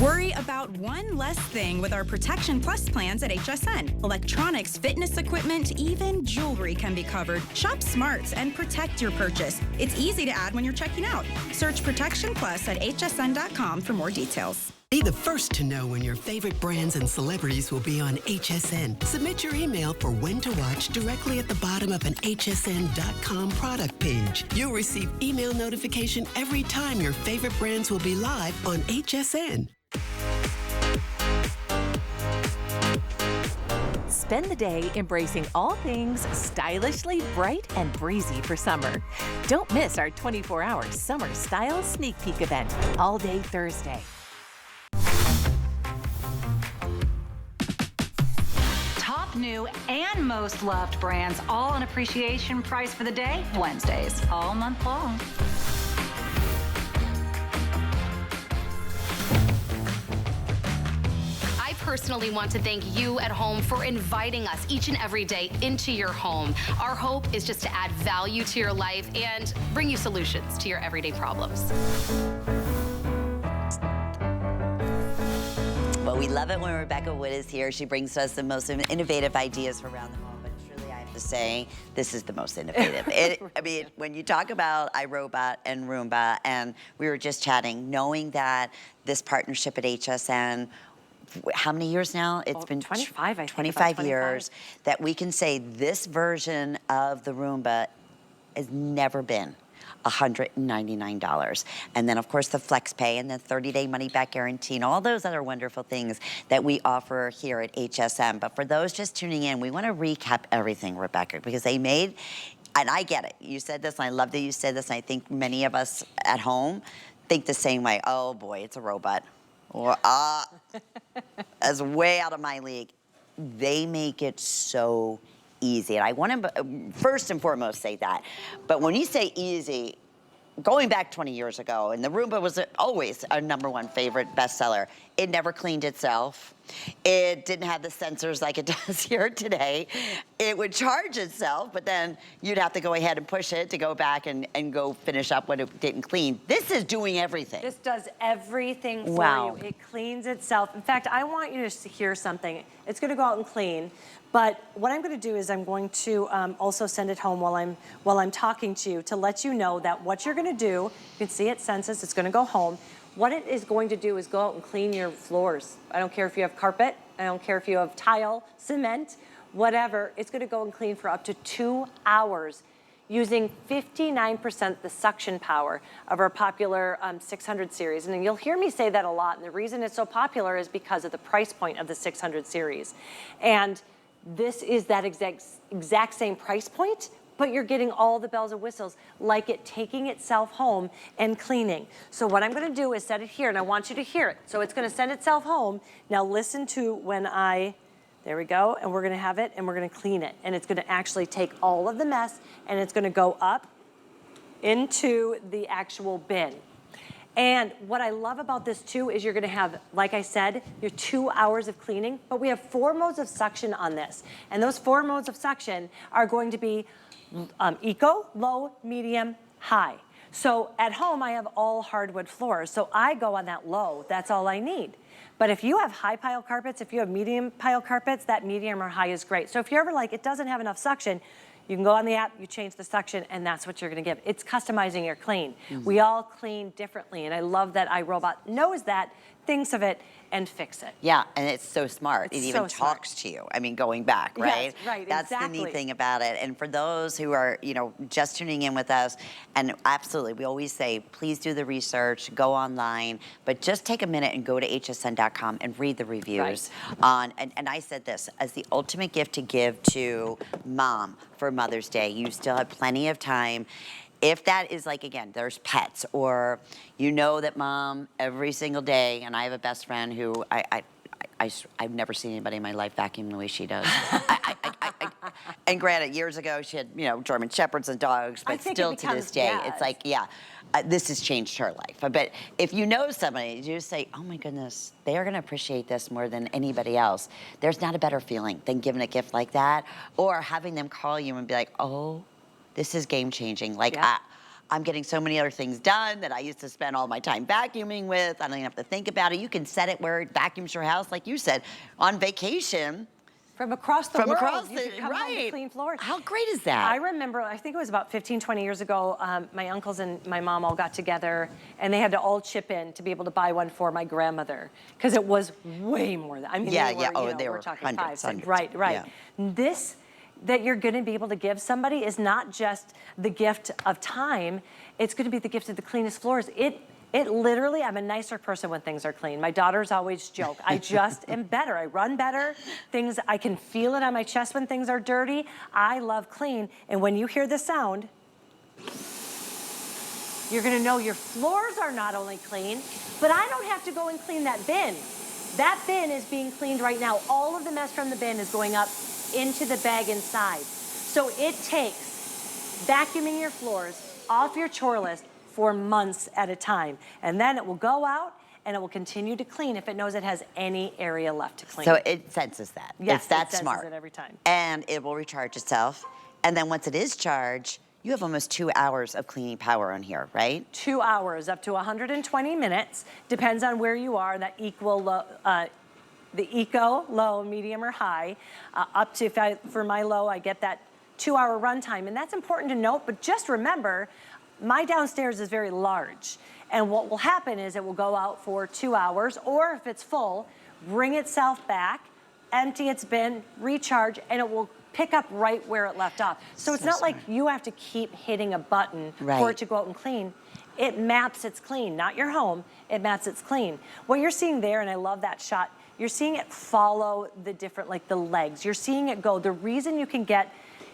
Worry about one less thing with our Protection Plus plans at HSN. Electronics, fitness equipment, even jewelry can be covered. Shop smart and protect your purchase. It's easy to add when you're checking out. Search Protection Plus at hsn.com for more details. Be the first to know when your favorite brands and celebrities will be on HSN. Submit your email for when to watch directly at the bottom of an hsn.com product page. You'll receive email notification every time your favorite brands will be live on HSN. Spend the day embracing all things stylishly bright and breezy for summer. Don't miss our 24-hour summer style sneak peek event all day Thursday. Top new and most loved brands, all on appreciation price for the day, Wednesdays, all month long. I personally want to thank you at home for inviting us each and every day into your home. Our hope is just to add value to your life and bring you solutions to your everyday problems. Well, we love it when Rebecca Wood is here. She brings us the most innovative ideas for around the home. But truly, I have to say, this is the most innovative. I mean, when you talk about iRobot and Roomba, and we were just chatting, knowing that this partnership at HSN, how many years now? It's been 25, I think. 25 years that we can say this version of the Roomba has never been $199. And then, of course, the flex pay and the 30-day money-back guarantee and all those other wonderful things that we offer here at HSN. But for those just tuning in, we want to recap everything, Rebecca, because they made, and I get it. You said this, and I love that you said this, and I think many of us at home think the same way. Oh, boy, it's a robot. Or, that's way out of my league. They make it so easy. And I want to first and foremost say that. But when you say easy, going back 20 years ago, and the Roomba was always our #1 favorite bestseller, it never cleaned itself. It didn't have the sensors like it does here today. It would charge itself, but then you'd have to go ahead and push it to go back and go finish up what it didn't clean. This is doing everything. This does everything for Wow. you. It cleans itself. In fact, I want you to hear something. It's going to go out and clean, but what I'm going to do is I'm going to also send it home while I'm talking to you to let you know that what you're going to do, you can see it senses, it's going to go home. What it is going to do is go out and clean your floors. I don't care if you have carpet, I don't care if you have tile, cement, whatever. It's going to go and clean for up to 2 hours using 59% the suction power of our popular 600 series. And you'll hear me say that a lot. And the reason it's so popular is because of the price point of the 600 series. And this is that exact same price point, but you're getting all the bells and whistles, like it taking itself home and cleaning. So what I'm gonna do is set it here, and I want you to hear it. So it's gonna send itself home. Now listen to when there we go, and we're gonna have it, and we're gonna clean it. And it's gonna actually take all of the mess, and it's gonna go up into the actual bin. And what I love about this too is you're gonna have, like I said, your 2 hours of cleaning, but we have 4 modes of suction on this. And those 4 modes of suction are going to be eco, low, medium, high. So at home, I have all hardwood floors. So I go on that low, that's all I need. But if you have high pile carpets, if you have medium pile carpets, that medium or high is great. So if you're ever like, it doesn't have enough suction, you can go on the app, you change the suction, and that's what you're gonna give. It's customizing your clean. We all clean differently, and I love that iRobot knows that, thinks of it, and fix it. Yeah, and it's so smart. It's it even so smart. talks to you. I mean, going back, right? Yes, right, That's exactly. the neat thing about it. And for those who are, just tuning in with us, and absolutely, we always say, please do the research, go online, but just take a minute and go to hsn.com and read the reviews and I said this, as the ultimate gift to give to mom for Mother's Day, you still have plenty of time. If that is like, again, there's pets, or you know that mom every single day, and I have a best friend who I've never seen anybody in my life vacuum the way she does. And granted, years ago, she had, you know, German Shepherds and dogs, but still to this day, it's like, yeah, this has changed her life. But if you know somebody, you just say, oh my goodness, they are gonna appreciate this more than anybody else. There's not a better feeling than giving a gift like that, or having them call you and be like, oh, this is game changing. Like, I'm getting so many other things done that I used to spend all my time vacuuming with. I don't even have to think about it. You can set it where it vacuums your house, like you said, on vacation. From across the world, you could come home to right. clean floors. How great is that? I remember, I think it was about 15, 20 years ago, my uncles and my mom all got together, and they had to all chip in to be able to buy one for my grandmother, because it was way more than, I mean, they were talking hundreds. Right. Yeah. This that you're gonna be able to give somebody is not just the gift of time, it's gonna be the gift of the cleanest floors. It literally, I'm a nicer person when things are clean. My daughters always joke, I just am better. I run better. Things, I can feel it on my chest when things are dirty. I love clean. And when you hear the sound, you're gonna know your floors are not only clean, but I don't have to go and clean that bin. That bin is being cleaned right now. All of the mess from the bin is going up into the bag inside. So it takes vacuuming your floors off your chore list for months at a time. And then it will go out and it will continue to clean if it knows it has any area left to clean. So it senses that. Yes, it's that it senses smart. it every time. And it will recharge itself. And then once it is charged, you have almost 2 hours of cleaning power on here, right? 2 hours, up to 120 minutes. Depends on where you are, that the eco, low, medium, or high. Up to, for my low, I get that 2-hour runtime. And that's important to note, but just remember, my downstairs is very large, and what will happen is it will go out for 2 hours, or if it's full, bring itself back, empty its bin, recharge, and it will pick up right where it left off. So it's not like you have to keep hitting a button for it to go out and clean. It maps its clean, not your home, it maps its clean. What you're seeing there, and I love that shot, you're seeing it follow the different, like the legs. You're seeing it go. The reason you can get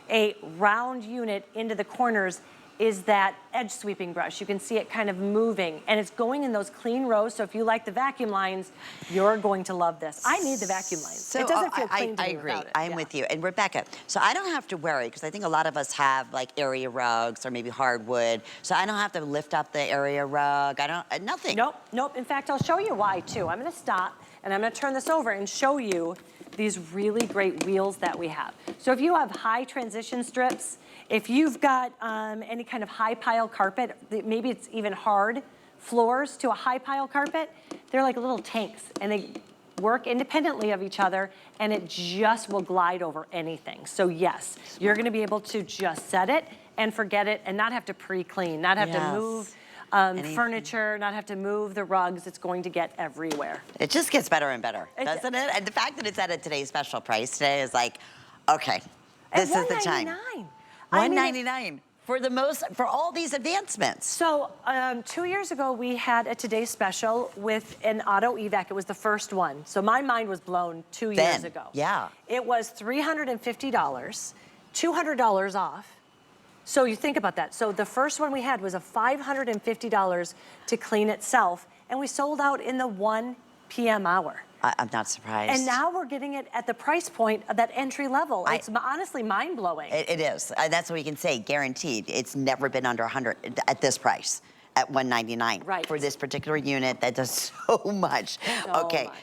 a round unit into the corners is that edge sweeping brush. You can see it kind of moving, and it's going in those clean rows. So if you like the vacuum lines, you're going to love this. I need the vacuum lines. So it doesn't feel clean to me without it. I'm with you. And Rebecca, so I don't have to worry, because I think a lot of us have like area rugs or maybe hardwood. So I don't have to lift up the area rug. I don't, nothing. Nope. In fact, I'll show you why too. I'm gonna stop and I'm gonna turn this over and show you these really great wheels that we have. So if you have high transition strips, if you've got any kind of high pile carpet, maybe it's even hard floors to a high pile carpet, they're like little tanks, and they work independently of each other, and it just will glide over anything. So yes, you're gonna be able to just set it and forget it and not have to pre-clean, not have to move furniture, not have to move the rugs. It's going to get everywhere. It just gets better and better, doesn't it? And the fact that it's at a today's special price today is like, okay, this is the time. $199 for all these advancements. So 2 years ago, we had a Today Special with an auto evac. It was the first one. So my mind was blown 2 years ago. Yeah. It was $350, $200 off. So you think about that. So the first one we had was a $550 to clean itself, and we sold out in the 1 p.m. hour. I'm not surprised. And now we're getting it at the price point of that entry level. It's honestly mind-blowing. It is. That's what we can say, guaranteed. It's never been under 100 at this price, at $199 for this particular unit that does so much.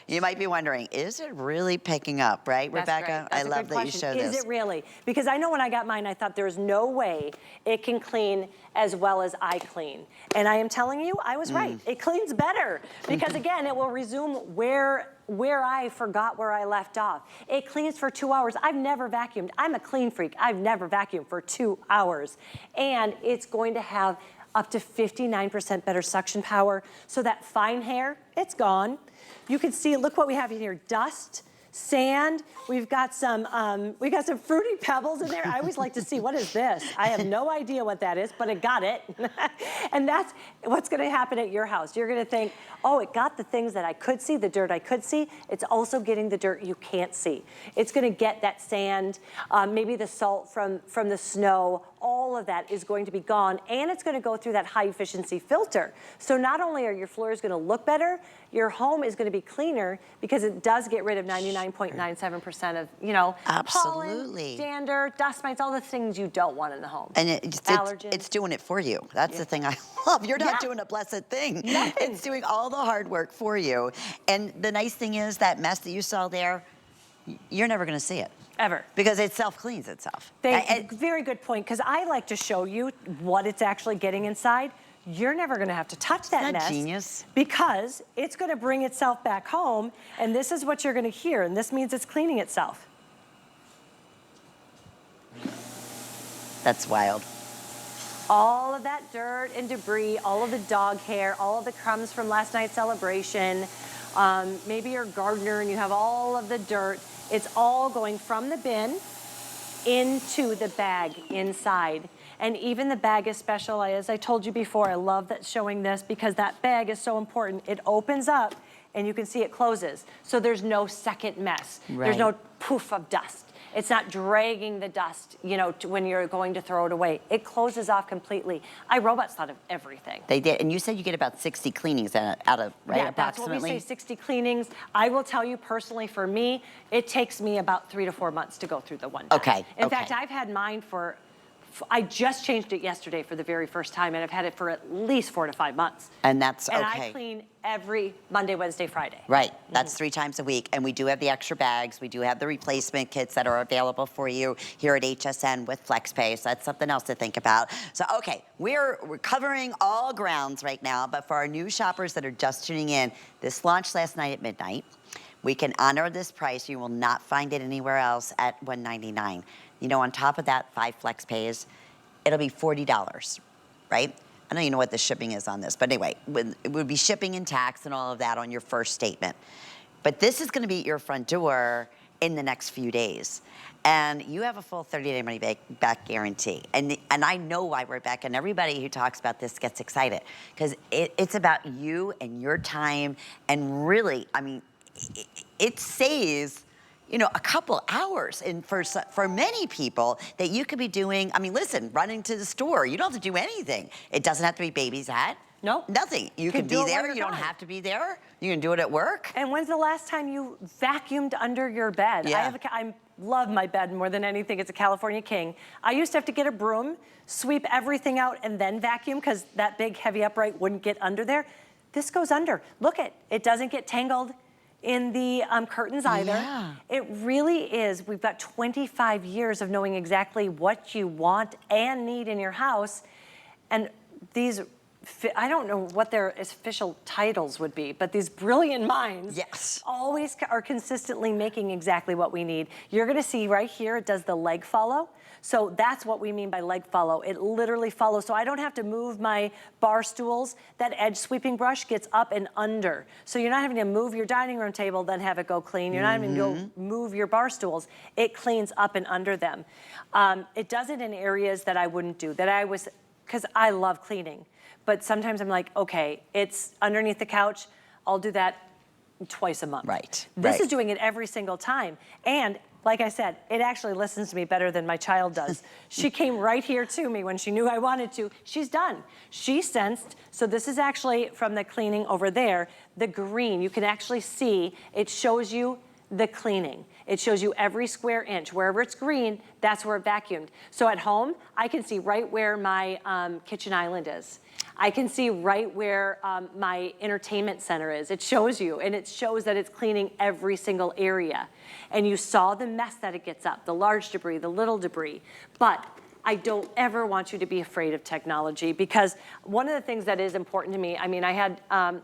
You might be wondering, is it really picking up, right, Rebecca? I love that you show this. Is it really? Because I know when I got mine, I thought there's no way it can clean as well as I clean. And I am telling you, I was right. It cleans better because again, it will resume where I forgot where I left off. It cleans for 2 hours. I've never vacuumed. I'm a clean freak. I've never vacuumed for 2 hours. And it's going to have up to 59% better suction power. So that fine hair, it's gone. You can see, look what we have in here, dust, sand. We've got some fruity pebbles in there. I always like to see, what is this? I have no idea what that is, but it got it. And that's what's gonna happen at your house. You're gonna think, oh, it got the things that I could see, the dirt I could see. It's also getting the dirt you can't see. It's gonna get that sand, maybe the salt from the snow, all of that is going to be gone, and it's gonna go through that high efficiency filter. So not only are your floors gonna look better, your home is gonna be cleaner because it does get rid of 99.97% of, you know, Absolutely. pollen, dander, dust mites, all the things you don't want in the home. And Allergens. it's doing it for you. That's the thing I love. You're not Yeah. doing a blessed thing. Nothing. It's doing all the hard work for you. And the nice thing is that mess that you saw there, you're never gonna see it. Ever. Because it self-cleans itself. Very good point, because I like to show you what it's actually getting inside. You're never gonna have to touch that Isn't that mess. genius? Because it's gonna bring itself back home, and this is what you're gonna hear, and this means it's cleaning itself. That's wild. All of that dirt and debris, all of the dog hair, all of the crumbs from last night's celebration, maybe you're a gardener and you have all of the dirt, it's all going from the bin into the bag inside. And even the bag is special. As I told you before, I love that showing this because that bag is so important. It opens up and you can see it closes. So there's no second mess. Right. There's no poof of dust. It's not dragging the dust, you know, when you're going to throw it away. It closes off completely. iRobot's thought of everything. They did, and you said you get about 60 cleanings out of, right, Yeah, that's what we say, 60 cleanings. I will tell you personally, for me, it takes me about 3 to 4 months to go through the one time. Okay, In fact, I've had mine I just changed it yesterday for the very first time, and I've had it for at least 4 to 5 months. And that's okay. And I clean every Monday, Wednesday, Friday. Right, that's 3 times a week. And we do have the extra bags. We do have the replacement kits that are available for you here at HSN with FlexPay. So that's something else to think about. So, okay, we're covering all grounds right now, but for our new shoppers that are just tuning in, this launched last night at midnight. We can honor this price. You will not find it anywhere else at $199. You know, on top of that, 5 flex pays, it'll be $40, right? I don't even know what the shipping is on this, but anyway, it would be shipping and tax and all of that on your first statement. But this is gonna be at your front door in the next few days. And you have a full 30-day money-back guarantee. And I know why we're back, and everybody who talks about this gets excited, because it's about you and your time, and really, I mean, it saves, you know, a couple hours for many people that you could be doing. I mean, listen, running to the store, you don't have to do anything. It doesn't have to be babysat. No. Nothing. You can be there, you don't have to be there. You can do it at work. And when's the last time you vacuumed under your bed? Yeah. I love my bed more than anything. It's a California King. I used to have to get a broom, sweep everything out, and then vacuum because that big heavy upright wouldn't get under there. This goes under. Look, it doesn't get tangled in the curtains either. Yeah. It really is. We've got 25 years of knowing exactly what you want and need in your house. And these, I don't know what their official titles would be, but these brilliant minds always are consistently making exactly what we need. You're gonna see right here, it does the leg follow. So that's what we mean by leg follow. It literally follows. So I don't have to move my bar stools. That edge sweeping brush gets up and under. So you're not having to move your dining room table, then have it go clean. You're not having to go move your bar stools. It cleans up and under them. It does it in areas that I wouldn't do, because I love cleaning. But sometimes I'm like, okay, it's underneath the couch. I'll do that twice a month. Right. This is doing it every single time. And like I said, it actually listens to me better than my child does. She came right here to me when she knew I wanted to. She's done. She sensed, so this is actually from the cleaning over there, the green. You can actually see, it shows you the cleaning. It shows you every square inch. Wherever it's green, that's where it vacuumed. So at home, I can see right where my kitchen island is. I can see right where my entertainment center is. It shows you, and it shows that it's cleaning every single area. And you saw the mess that it gets up, the large debris, the little debris. But I don't ever want you to be afraid of technology, because one of the things that is important to me, I mean, I had,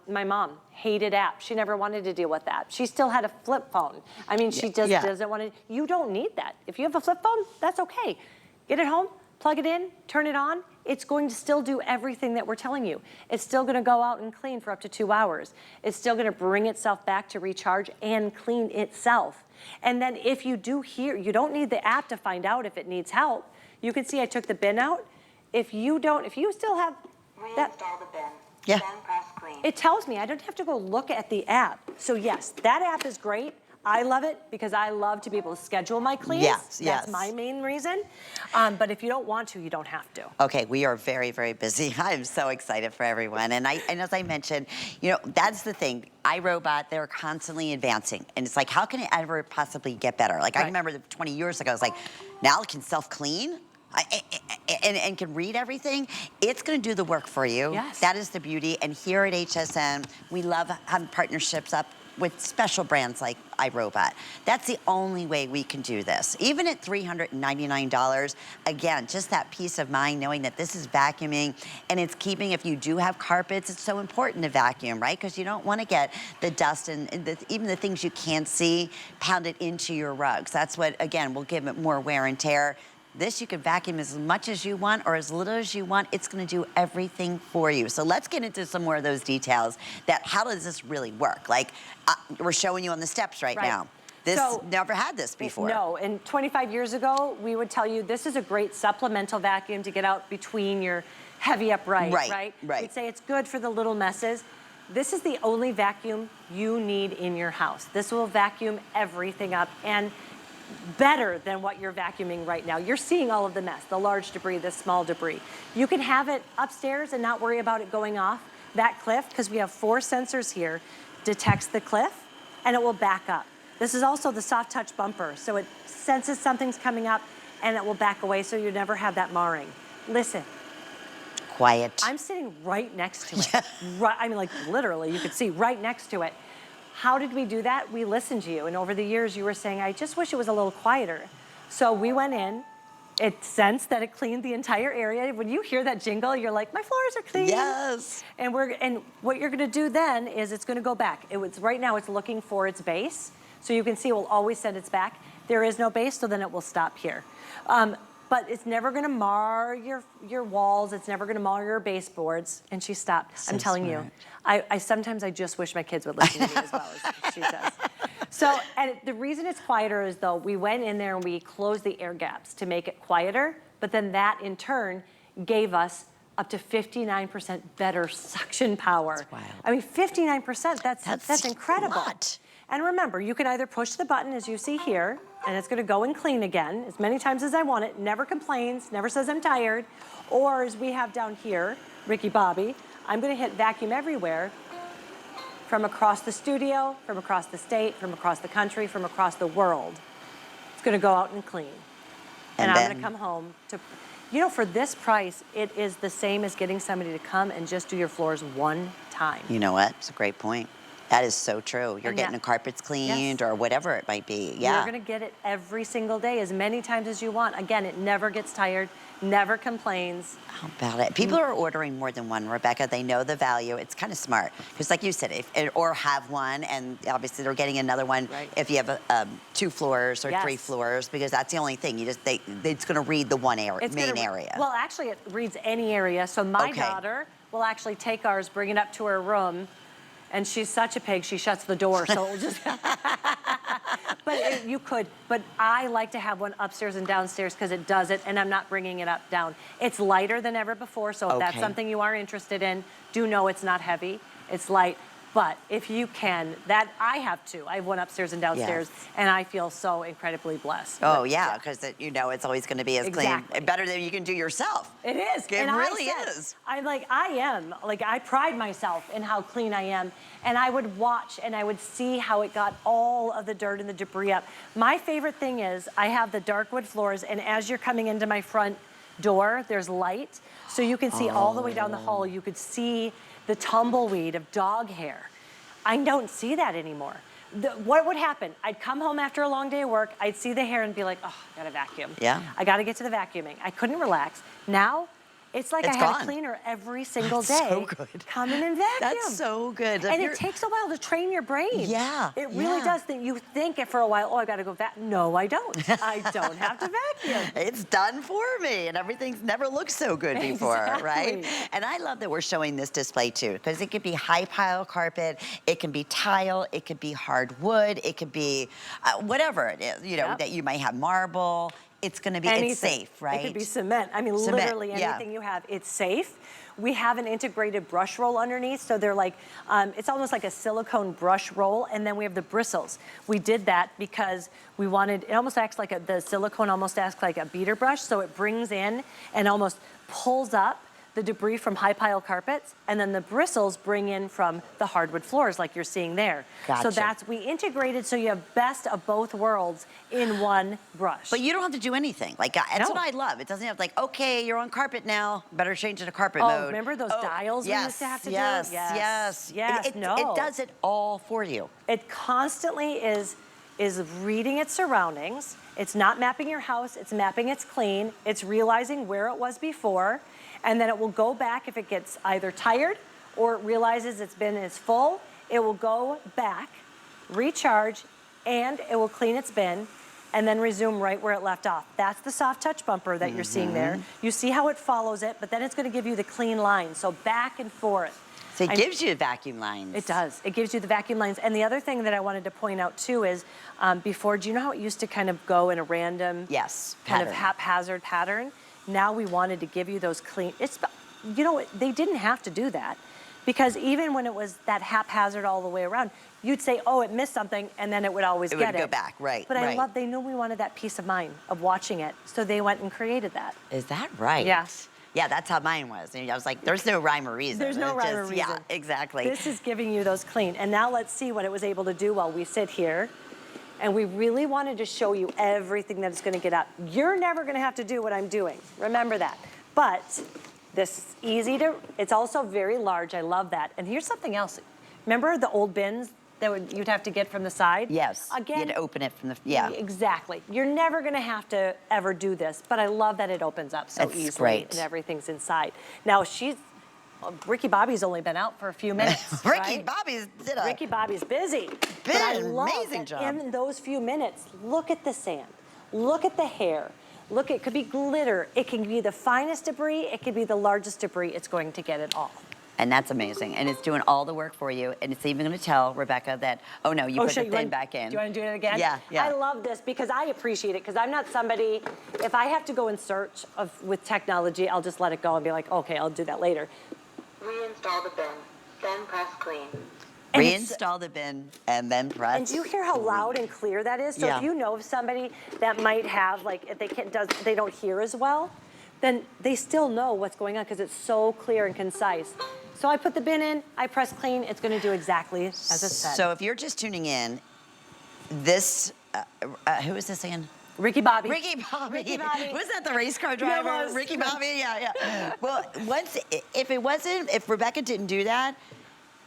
my mom hated apps. She never wanted to deal with that. She still had a flip phone. I mean, she just doesn't want to, you don't need that. If you have a flip phone, that's okay. Get it home, plug it in, turn it on. It's going to still do everything that we're telling you. It's still gonna go out and clean for up to 2 hours. It's still gonna bring itself back to recharge and clean itself. And then if you do hear, you don't need the app to find out if it needs help. You can see I took the bin out. If you still have that. Reinstall the bin. Yeah. Then press clean. It tells me I don't have to go look at the app. So yes, that app is great. I love it because I love to be able to schedule my cleans. Yes, That's my main reason. But if you don't want to, you don't have to. Okay, we are very, very busy. I'm so excited for everyone. And as I mentioned, you know, that's the thing. iRobot, they're constantly advancing. And it's like, how can it ever possibly get better? Like, I remember 20 years ago, I was like, now it can self-clean? And can read everything. It's going to do the work for you. Yes. That is the beauty. And here at HSN, we love having partnerships up with special brands like iRobot. That's the only way we can do this. Even at $399, again, just that peace of mind knowing that this is vacuuming and it's keeping, if you do have carpets, it's so important to vacuum, right? Because you don't want to get the dust and even the things you can't see pounded into your rugs. That's what, again, will give it more wear and tear. This you can vacuum as much as you want or as little as you want. It's gonna do everything for you. So let's get into some more of those details. That how does this really work? Like, we're showing you on the steps right now. This never had this before. No, and 25 years ago, we would tell you this is a great supplemental vacuum to get out between your heavy upright, right? We'd say it's good for the little messes. This is the only vacuum you need in your house. This will vacuum everything up and better than what you're vacuuming right now. You're seeing all of the mess, the large debris, the small debris. You can have it upstairs and not worry about it going off. That cliff, because we have 4 sensors here, detects the cliff and it will back up. This is also the soft touch bumper, so it senses something's coming up and it will back away so you never have that marring. Listen. Quiet. I'm sitting right next to it. Right, I mean, like literally, you could see right next to it. How did we do that? We listened to you, and over the years you were saying, I just wish it was a little quieter. So we went in, it sensed that it cleaned the entire area. When you hear that jingle, you're like, my floors are clean. Yes. And what you're gonna do then is it's gonna go back. Right now it's looking for its base, so you can see it will always send its back. There is no base, so then it will stop here. But it's never gonna mar your walls, it's never gonna mar your baseboards. And she stopped. So I'm telling you. Sometimes I just wish my kids would listen to me as well as she does. So, and the reason it's quieter is though, we went in there and we closed the air gaps to make it quieter, but then that in turn gave us up to 59% better suction power. That's wild. I mean, 59%, that's incredible. A lot. And remember, you can either push the button as you see here, and it's gonna go and clean again as many times as I want it, never complains, never says I'm tired, or as we have down here, Ricky Bobby, I'm gonna hit vacuum everywhere from across the studio, from across the state, from across the country, from across the world. It's gonna go out and clean. And I'm gonna come home to, you know, for this price, it is the same as getting somebody to come and just do your floors one time. You know what? It's a great point. That is so true. You're getting the carpets cleaned or whatever it might be. Yeah. You're gonna get it every single day, as many times as you want. Again, it never gets tired, never complains. How about it? People are ordering more than one, Rebecca. They know the value. It's kind of smart. Because like you said, or have one, and obviously they're getting another one if you have 2 floors or 3 floors, because that's the only thing. It's gonna read the one area, main area. Well, actually, it reads any area. So my daughter will actually take ours, bring it up to her room, and she's such a pig, she shuts the door, so it'll just... But you could, but I like to have one upstairs and downstairs because it does it, and I'm not bringing it up, down. It's lighter than ever before, so if that's something you are interested in, do know it's not heavy, it's light. But if you can, I have 2. I have one upstairs and downstairs, and I feel so incredibly blessed. Oh, yeah, because you know it's always going to be as clean, better than you can do yourself. It is. It really is. I pride myself in how clean I am, and I would watch and I would see how it got all of the dirt and the debris up. My favorite thing is I have the dark wood floors, and as you're coming into my front door, there's light, so you can see all the way down the hall. You could see the tumbleweed of dog hair. I don't see that anymore. What would happen? I'd come home after a long day of work, I'd see the hair and be like, oh, I gotta vacuum. Yeah. I gotta get to the vacuuming. I couldn't relax. Now, it's like I have a cleaner every single day. So good. Come in and vacuum. That's so good. And it takes a while to train your brain. Yeah. It really does. You think it for a while, oh, I gotta go vacuum. No, I don't. I don't have to vacuum. It's done for me, and everything's never looked so good before, right? And I love that we're showing this display too, because it could be high pile carpet, it can be tile, it could be hardwood, it could be whatever it is, you know, that you might have marble. it's going to be, anything. it's safe, right? It could be cement. I mean, Cement, literally anything you have, it's safe. We have an integrated brush roll underneath, so they're like, it's almost like a silicone brush roll, and then we have the bristles. We did that because we wanted, it almost acts like the silicone almost acts like a beater brush, so it brings in and almost pulls up the debris from high pile carpets, and then the bristles bring in from the hardwood floors like you're seeing there. Gotcha. So we integrated so you have best of both worlds in one brush. But you don't have to do anything. Like, that's what I love. It doesn't have like, okay, you're on carpet now, better change it to carpet mode. Remember those dials we used to have to do? Yes. It does it all for you. It constantly is reading its surroundings. It's not mapping your house, it's mapping its clean. It's realizing where it was before. And then it will go back if it gets either tired or it realizes its bin is full. It will go back, recharge, and it will clean its bin and then resume right where it left off. That's the soft touch bumper that you're seeing there. You see how it follows it, but then it's going to give you the clean line. So back and forth. So it gives you vacuum lines. It does. It gives you the vacuum lines. And the other thing that I wanted to point out too is before, do you know how it used to kind of go in a random, kind of haphazard pattern? Now we wanted to give you those clean, they didn't have to do that because even when it was that haphazard all the way around, you'd say, oh, it missed something, and then it would always get it. It would go back, right. But I love, they knew we wanted that peace of mind of watching it, so they went and created that. Is that right? Yes. Yeah, that's how mine was. I was like, there's no rhyme or reason. There's no rhyme or reason. Yeah, exactly. This is giving you those clean. And now let's see what it was able to do while we sit here. And we really wanted to show you everything that it's going to get out. You're never going to have to do what I'm doing. Remember that. But this is easy to, it's also very large. I love that. And here's something else. Remember the old bins that you'd have to get from the side? Yes. Again. You had to open it from the, Exactly. You're never going to have to ever do this, but I love that it opens up so easily. Great. And everything's inside. Now Ricky Bobby's only been out for a few minutes. Ricky Bobby's busy. But I love amazing job. In those few minutes, look at the sand, look at the hair, look, it could be glitter, it can be the finest debris, it could be the largest debris, it's going to get it all. And that's amazing. And it's doing all the work for you. And it's even going to tell Rebecca that, oh no, you put the bin back in. Do you want to do it again? Yeah. I love this because I appreciate it because I'm not somebody, if I have to go in search with technology, I'll just let it go and be like, okay, I'll do that later. Reinstall the bin, then press clean. Reinstall the bin and then press. And do you hear how loud and clear that is? So if you know of somebody that might have, like, if they don't hear as well, then they still know what's going on because it's so clear and concise. So I put the bin in, I press clean, it's going to do exactly as it said. So if you're just tuning in, this, who is this again? Ricky Bobby. Ricky Bobby. Ricky Bobby. Was that the race car driver? Yeah, it was. Ricky Bobby, yeah. Well, if Rebecca didn't do that,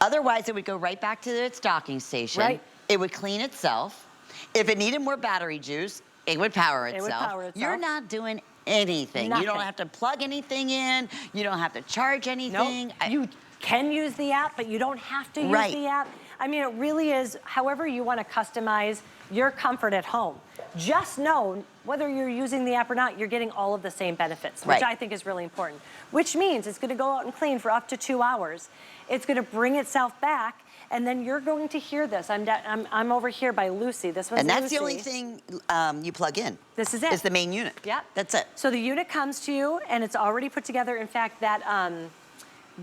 otherwise it would go right back to its docking station. Right. It would clean itself. If it needed more battery juice, it would power itself. It would power itself. You're not doing anything. Nothing. You don't have to plug anything in. You don't have to charge anything. Nope. You can use the app, but you don't have to use the app. I mean, it really is however you want to customize your comfort at home. Just know, whether you're using the app or not, you're getting all of the same benefits, which I think is really important. Which means it's going to go out and clean for up to 2 hours. It's going to bring itself back, and then you're going to hear this. I'm over here by Lucy. This was And that's Lucy. the only thing you plug in. This is it. It's the main unit. Yeah. That's it. So the unit comes to you, and it's already put together. In fact, that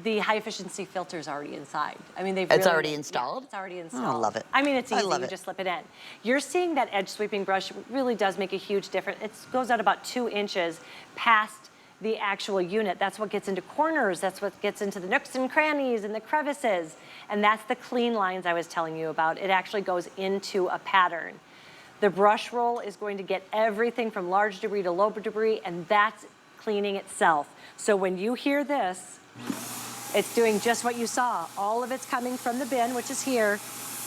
the high efficiency filter is already inside. I mean, It's already installed? Yeah, it's already installed. Oh, I love it. I mean, it's easy. You just slip it in. You're seeing that edge sweeping brush really does make a huge difference. It goes out about 2 inches past the actual unit. That's what gets into corners. That's what gets into the nooks and crannies and the crevices. And that's the clean lines I was telling you about. It actually goes into a pattern. The brush roll is going to get everything from large debris to low debris, and that's cleaning itself. So when you hear this, it's doing just what you saw. All of it's coming from the bin, which is here,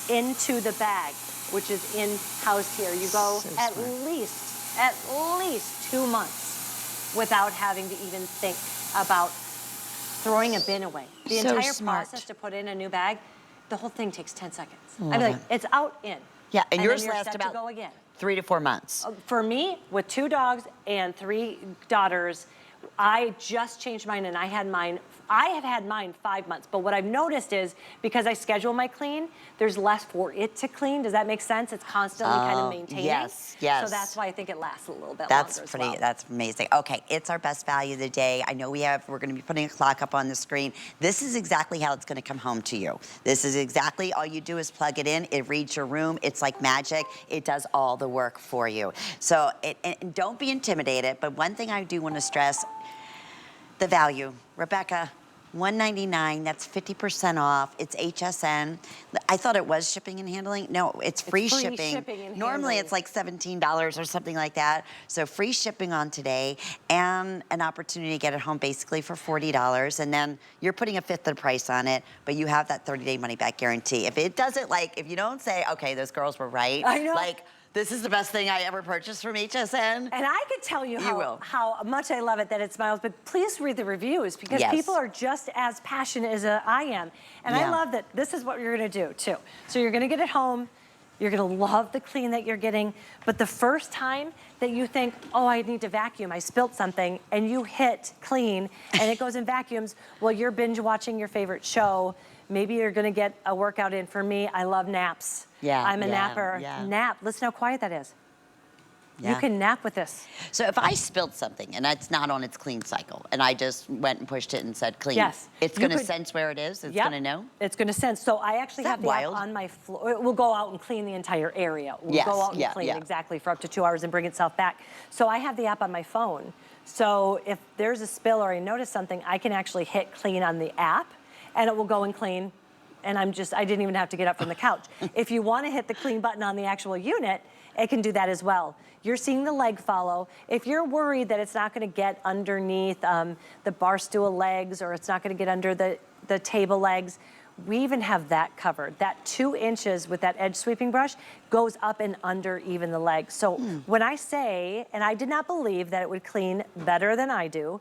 into the bag, which is in-house here. You go at least 2 months without having to even think about throwing a bin away. The entire process to put in a new bag, the whole thing takes 10 seconds. I'd be like, it's out, in. Yeah, and yours then you're lasts set about to go again. 3 to 4 months. For me, with 2 dogs and 3 daughters, I just changed mine, and I had mine I have had mine 5 months, but what I've noticed is because I schedule my clean, there's less for it to clean. Does that make sense? It's constantly kind of maintaining. Yes, yes. So that's why I think it lasts a little bit That's longer pretty, as well. that's amazing. Okay, it's our best value of the day. I know we're gonna be putting a clock up on the screen. This is exactly how it's gonna come home to you. This is exactly, all you do is plug it in, it reads your room, it's like magic. It does all the work for you. So, and don't be intimidated, but one thing I do wanna stress, the value. Rebecca, $199, that's 50% off. It's HSN. I thought it was shipping and handling. No, it's free shipping. Normally it's like $17 or something like that. So free shipping on today and an opportunity to get it home basically for $40. And then you're putting a fifth of the price on it, but you have that 30-day money-back guarantee. If it doesn't, like, if you don't say, okay, those girls were right. I know. Like, this is the best thing I ever purchased from HSN. And I could tell you how much I love it that it smiles, but please read the reviews because people are just as passionate as I am. And I love that this is what you're gonna do too. So you're gonna get it home, you're gonna love the clean that you're getting, but the first time that you think, oh, I need to vacuum, I spilt something, and you hit clean and it goes in vacuums, well, you're binge watching your favorite show. Maybe you're gonna get a workout in. For me, I love naps. Yeah, I'm a napper. Nap, listen how quiet that is. You can nap with this. So if I spilled something and it's not on its clean cycle and I just went and pushed it and said clean, it's gonna sense where it is, it's gonna know? It's gonna sense. So I actually have the app on my floor. It will go out and clean the entire area. We'll go out and clean exactly for up to 2 hours and bring itself back. So I have the app on my phone. So if there's a spill or I notice something, I can actually hit clean on the app and it will go and clean. And I didn't even have to get up from the couch. If you wanna hit the clean button on the actual unit, it can do that as well. You're seeing the leg follow. If you're worried that it's not gonna get underneath the bar stool legs or it's not gonna get under the table legs, we even have that covered. That 2 inches with that edge sweeping brush goes up and under even the legs. So when I say, and I did not believe that it would clean better than I do,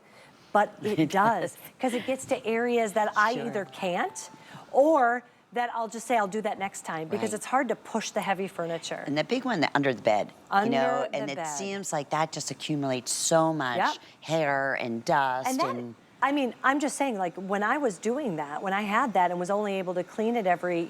but it does, because it gets to areas that I either can't or that I'll just say I'll do that next time because it's hard to push the heavy furniture. And the big one, under the bed, you know, and it bed. seems like that just accumulates so much hair and dust. And I mean, I'm just saying, like, when I was doing that, when I had that and was only able to clean it every